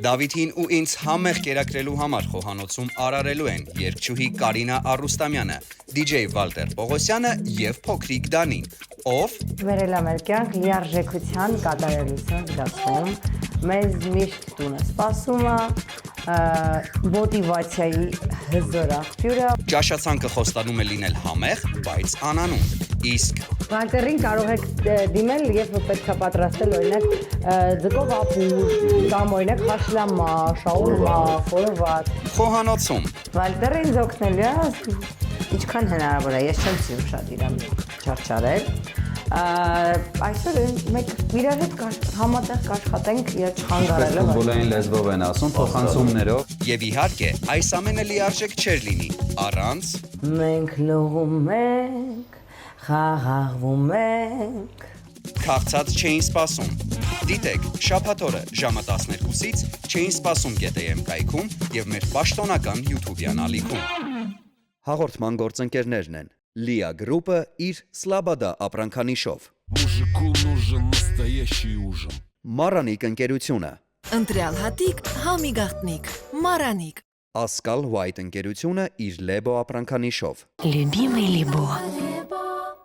Դավիթին ու ինձ համեղ կերակրելու համար խոհանոցում արարելու են երգչուհի Կարինա Արուստամյանը, DJ Վալտեր Պողոսյանը եւ փոքրիկ Դանին, ով վերել մեր կյանք լիարժեքության կատարելություն դասում, մեզ միշտ տունը սպասում է, մոտիվացիայի հզոր աղբյուրը։ ճաշացանկը խոստանում է լինել համեղ, բայց անանուն, իսկ Վալտերին կարող եք դիմել եւ պետք է պատրաստել օրինակ ձկով ապուր կամ օրինակ խաշլամա, շաուրմա, ֆորվատ։ խոհանոցում Վալտերը ինձ օգնելու է ինչքան հնարավոր է, ես չեմ սիրում շատ իրան չարչարել։ Այսօր մենք իրար հետ համատեղ կաշխատենք իր չխանգարելով։ Ֆուտբոլային լեզվով են ասում, փոխանցումներով։ եւ իհարկե այս ամենը լիարժեք չէր լինի առանց Մենք լողում ենք, խաղաղվում ենք։ քաղցած չէին սպասում։ Դիտեք շաբաթ օրը ժամը 12-ից չէին սպասում GTM կայքում եւ մեր պաշտոնական YouTube-յան ալիքում։ Հաղորդման գործընկերներն են Լիա գրուպը իր Սլաբադա ապրանքանիշով, Мужику нужен настоящий ужин. Մարանիկ ընկերությունը, Ընտրյալ հատիկ, համի գաղտնիք, մարանիկ։ Ասկալ White ընկերությունը իր Lebo ապրանքանիշով, Любимый Либо։